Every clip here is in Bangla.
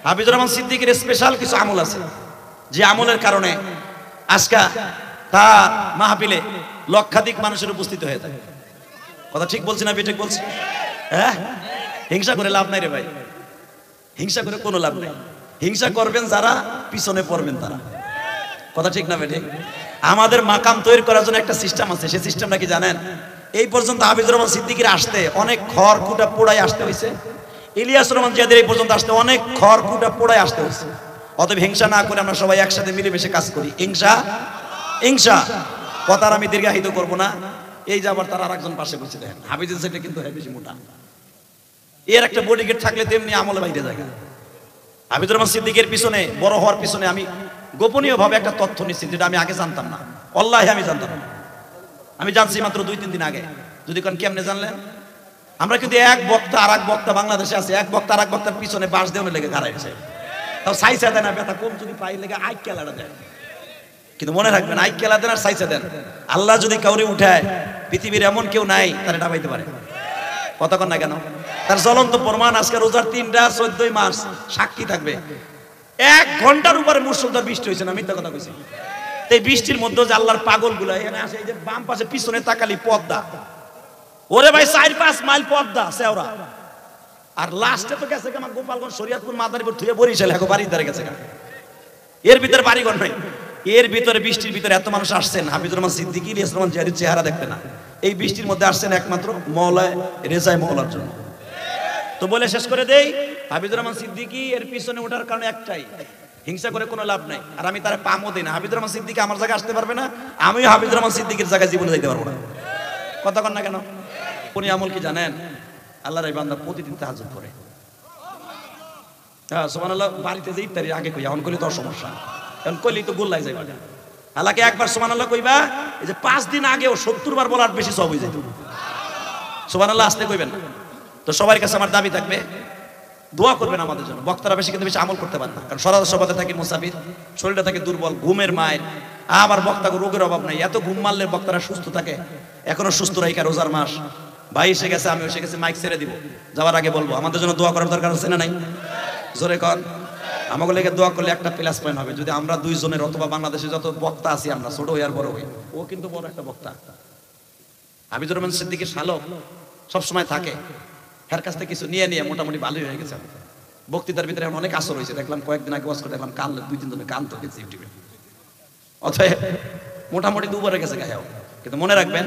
হাফিজুর রহমান সিদ্দিকীর স্পেশাল কিছু আমল আছে, যে আমলের কারণে আজকে তার মাহফিলে লক্ষাধিক মানুষের উপস্থিত হয়ে থাকে। কথা ঠিক বলছি না বেঠিক বলছি? হ্যাঁ, হিংসা করে লাভ নাই রে ভাই, হিংসা করে কোনো লাভ নেই। হিংসা করবেন যারা, পিছনে পড়বেন তারা। কথা ঠিক না বেঠিক? আমাদের মাকাম তৈরি করার জন্য একটা সিস্টেম আছে, সেই সিস্টেমটা কি জানেন? এই পর্যন্ত হাফিজুর রহমান সিদ্দিকীর আসতে অনেক খড় কুটা পোড়াই আসতে হয়েছে, ইলিয়াস রহমান জিয়াদের এই পর্যন্ত আসতে অনেক খড় কুটা পোড়াই আসতে হয়েছে। অতএব হিংসা না করে আমরা সবাই একসাথে মিলেমিশে কাজ করি। হিংসা কথার আমি দীর্ঘায়িত করব না। এই যে আবার তার আরেকজন পাশে বসে দেখেন, হাফিজুল সাহেব কিন্তু বেশি মোটা, এর একটা বডিগার্ড থাকলে তেমনি আমলে বাইরে যায়। হাফিজুর রহমান সিদ্দিকীর পিছনে বড় হওয়ার পিছনে আমি গোপনীয় ভাবে একটা তথ্য নিচ্ছি, যেটা আমি আগে জানতাম না। আল্লাহি আমি জানতাম না, আমি জানছি মাত্র 2-3 দিন আগে। যদি কোন কেমনে জানলেন? আমরা কিন্তু এক বক্তা আর এক বক্তা বাংলাদেশে আছে, এক বক্তা আর এক বক্তার পিছনে বাঁশ দেওয়ার লেগে গাড়াইছে, তাও সাইসা দেন না, ব্যথা কম যদি পাই লেগে আইক কেলাটা দেয়। কিন্তু মনে রাখবেন, আইক কেলা দেন আর সাইসা দেন, আল্লাহ যদি কাউরে উঠায় পৃথিবীর এমন কেউ নাই তারে ডাবাইতে পারে। কথা কন না কেন? তার জ্বলন্ত প্রমাণ আজকে রোজার 3টা 14 মাস সাক্ষী থাকবে। 1 ঘন্টার উপরে মুষলধার বৃষ্টি হয়েছে না, মিথ্যা কথা কইছি? এই বৃষ্টির মধ্যে যে আল্লাহর পাগলগুলো এখানে আসে, এই যে বাম পাশে পিছনে তাকালি পদ্মা, ওরে ভাই 4-5 মাইল পদ্মা সেওরা, আর লাস্টে তো গেছে আমার গোপালগঞ্জ, শরীয়তপুর, মাদারীপুর থুয়ে বরিশাল এখন বাড়ির ধারে গেছে। এর ভিতরে বাড়িঘর নাই, এর ভিতরে বৃষ্টির ভিতরে এত মানুষ আসছেন হাফিজুর রহমান সিদ্দিকী, ইলিয়াস রহমান জিয়াদের চেহারা দেখতে না, এই বৃষ্টির মধ্যে আসছেন একমাত্র মওলায়ে রেজায়ে মওলার জন্য। তো বলে শেষ করে দেই, হাফিজুর রহমান সিদ্দিকী এর পিছনে ওঠার কারণে একটাই, হিংসা করে কোনো লাভ নাই। আর আমি তারে পামও দেই না। হাফিজুর রহমান সিদ্দিকী আমার জায়গায় আসতে পারবে না, আমিও হাফিজুর রহমান সিদ্দিকীর জায়গায় জীবনে যাইতে পারবো না। কথা কন না কেন? কোন আমল কি জানেন? আল্লাহর এই বান্দা প্রতিদিন তাহাজ্জুদ করে। হ্যাঁ সুবহানাল্লাহ, বাড়িতে যে ইফতারির আগে কই, এখন কইলে তো সমস্যা, এখন কইলেই তো গোল্লাই যাইবা। হালাকে একবার সুবহানাল্লাহ কইবা, এই যে 5 দিন আগেও 70 বার বলার বেশি সব হয়ে যেত। সুবহানাল্লাহ আসতে কইবেন না। তো সবার কাছে আমার দাবি থাকবে, দোয়া করবেন আমাদের জন্য। বক্তারা বেশি কিন্তু বেশি আমল করতে পারে না, কারণ সবাতে থাকে মুসাফির, শরীরটা থাকে দুর্বল, ঘুমের মায়ের, আবার বক্তা রোগের অভাব নাই। এত ঘুম মারলে বক্তারা সুস্থ থাকে, এখনো সুস্থ রাইকা রোজার মাস। ভাই এসে গেছে, আমি এসে গেছি, মাইক ছেড়ে দিব, যাওয়ার আগে বলবো আমাদের জন্য দোয়া করার দরকার আছে না নাই? জোরে কর। আমাকে লেগে দোয়া করলে একটা প্লাস পয়েন্ট হবে, যদি আমরা 2 জনের অথবা বাংলাদেশে যত বক্তা আছি আমরা, ছোট হই আর বড় হই, ও কিন্তু বড় একটা বক্তা। হাফিজুর রহমান সিদ্দিকীর শালক সবসময় থাকে, এর কাছ থেকে কিছু নিয়ে নিয়ে মোটামুটি ভালোই হয়ে গেছে। বক্তৃতার ভিতরে এখন অনেক আসর হয়েছে, দেখলাম কয়েকদিন আগে ওয়াজ করে দেখলাম কানলে 2-3 জনের কান তো গেছে ইউটিউবে, অতএব মোটামুটি দুবারে গেছে গায়েও। কিন্তু মনে রাখবেন,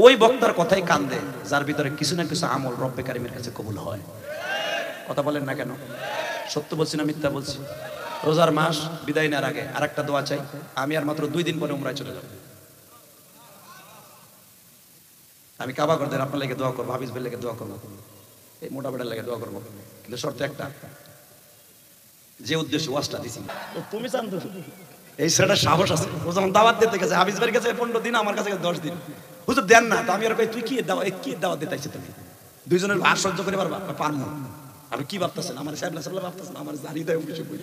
ওই বক্তার কথাই কান দেয় যার ভিতরে কিছু না কিছু আমল রব্বে কারিমের কাছে কবুল হয়। কথা বলেন না কেন? সত্য বলছি না মিথ্যা বলছি? রোজার মাস বিদায় নেওয়ার আগে আরেকটা দোয়া চাই, আমি আর মাত্র 2 দিন পরে উমরায় চলে যাব। আমি কাবা করতে আপনার লেগে দোয়া করবো, হাফিজ ভাইয়ের লেগে দোয়া করবো, এই মোটা বেটার লেগে দোয়া করবো, কিন্তু শর্ত একটা, যে উদ্দেশ্যে ওয়াজটা দিছি তুমি জান তো, এই ছেলেটার সাহস আছে, ও যখন দাওয়াত দিতে গেছে হাফিজ ভাইয়ের কাছে 15 দিন, আমার কাছে 10 দিন, হুজুর দেন না। তো আমি আর কই তুই কি দাওয়াত দিতে আইছিস তুমি? 2 জনের ভার সহ্য করে পারবা? পারমু। আপনি কি ভাবতেছেন? আমার সাহেব ভাবতেছেন আমার জানি দেয় কিছু কই,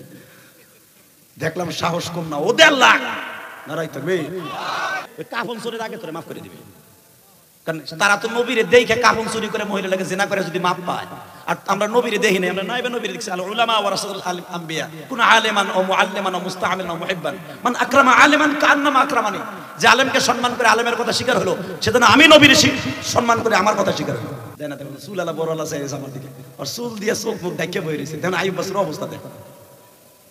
দেখলাম সাহস কম না, ও 1.5 লাখ নারাই থাকবে, কাফন চুরির আগে তোরে মাফ করে দিবে। কারণ তারা তো নবীরে দেখে কাফন চুরি করে মহিলা লাগে জিনা করে যদি মাপ পায়, আর আমরা নবীরে দেখি নাই, আমরা নাইবে নবীরে দেখছি। আল উলামা ওয়া রাসূলুল আম্বিয়া কুন আলিমান ও মুআল্লিমান ও মুস্তাআমিলান ও মুহিব্বান মান আকরামা আলিমান কান্নামা আকরামানি। যে আলেমকে সম্মান করে আলেমের কথা স্বীকার হলো, সেজন্য আমি নবীর সম্মান করে আমার কথা স্বীকার হলো। দেন না চুল আলা বড় আলা চাই আমার দিকে, আর চুল দিয়ে চোখ মুখ ঢাকিয়ে বই রয়েছে। দেন আইয়ুব বাসর অবস্থা দেখ,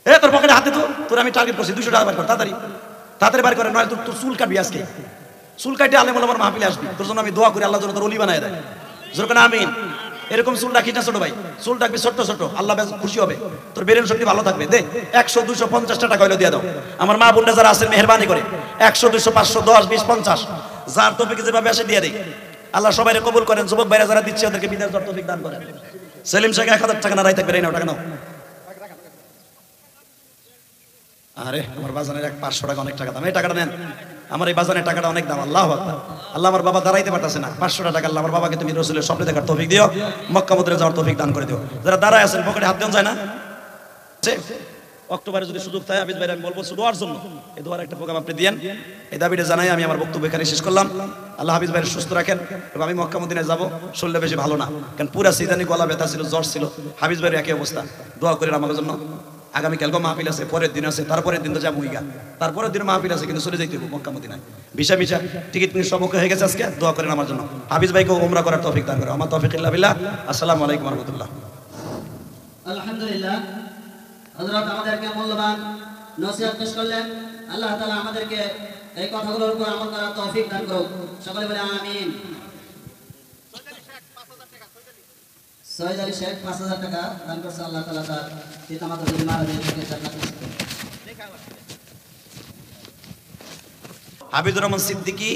এ তোর পকেটে হাতে তো, তোর আমি টার্গেট করছি 200 টাকা বার কর, তাড়াতাড়ি বার করে, নয় তোর চুল কাটবি আজকে, চুল কাটে আলেম ওলামার মাহফিলে আসবি, তোর জন্য আমি দোয়া করি আল্লাহ যেন তোর ওলি বানায় দেয়। যেরকম আমিন। এরকম চুল রাখিস না ছোট ভাই, চুল রাখবি ছোট ছোট, আল্লাহ খুশি হবে, তোর ব্রেন শক্তি ভালো থাকবে। দে 100, 200, 50 টাকা হইলো দিয়ে দাও। আমার মা বোনরা যারা আছেন মেহেরবানি করে 100, 200, 500, 10, 20, 50 যার তৌফিক যেভাবে আসে দিয়ে দেই। আল্লাহ সবাইকে কবুল করেন। যুবক ভাইরা যারা দিচ্ছে ওদেরকে বিদেশ যাওয়ার তৌফিক দান করেন। সেলিম শেখ 1000 টাকা না রাই থাকবে, নাও টাকা নাও। আরে আমার বাজানের 500 টাকা অনেক টাকা দাম, এই টাকাটা নেন। আমার এই বাজানের টাকাটা অনেক দাম। আল্লাহু আকবার। আল্লাহ আমার বাবা দাঁড়াইতে পারতেছে না, 500 টাকা আল্লাহ আমার বাবাকে তুমি রাসূলের স্বপ্নে দেখার তৌফিক দিও, মক্কা মদিনা যাওয়ার তৌফিক দান করে দিও। যারা দাঁড়ায় আছেন পকেটে হাত দেন যায় না, অক্টোবরে যদি সুযোগ থাকে হাফিজ ভাই আমি বলবো দোয়ার জন্য, এই দোয়ার একটা প্রোগ্রাম আপনি দিয়েন। এই দাবিটা জানাই আমি আমার বক্তব্য এখানে শেষ করলাম। আল্লাহ হাফিজ ভাইয়ের সুস্থ রাখেন এবং আমি মক্কা মদিনায় যাবো, শরীরটা বেশি ভালো না, কারণ পুরা সিজানি গলা ব্যথা ছিল, জ্বর ছিল। হাফিজ ভাইয়ের একই অবস্থা, দোয়া করেন আমার জন্য। আগামীকালকে মাহফিল আছে, পরের দিন আছে, তারপরের দিন তো যাবো ইগা, তারপরের দিন মাহফিল আছে, কিন্তু চলে যাইতে হবে মক্কা মদিনায়। ভিসা টিকিট নিয়ে সম্মুখ হয়ে গেছে আজকে, দোয়া করেন আমার জন্য। হাফিজ ভাইকে উমরা করার তৌফিক দান করে। আমার তৌফিক ইল্লা বিল্লাহ। আসসালামু আলাইকুম ওয়া রাহমাতুল্লাহ। আলহামদুলিল্লাহ, হযরত আমাদেরকে মূল্যবান নসিহত পেশ করলেন। আল্লাহ তাআলা আমাদেরকে এই কথাগুলোর উপর আমল করার তৌফিক দান করুন। সকলে বলে আমিন। সৈয়দ আলী শেখ 5000 টাকা দান করছে। আল্লাহ তাআলা তার পিতামাতা যদি মারা যায় তাকে জান্নাতে নসিব করুন। হাফিজুর রহমান সিদ্দিকী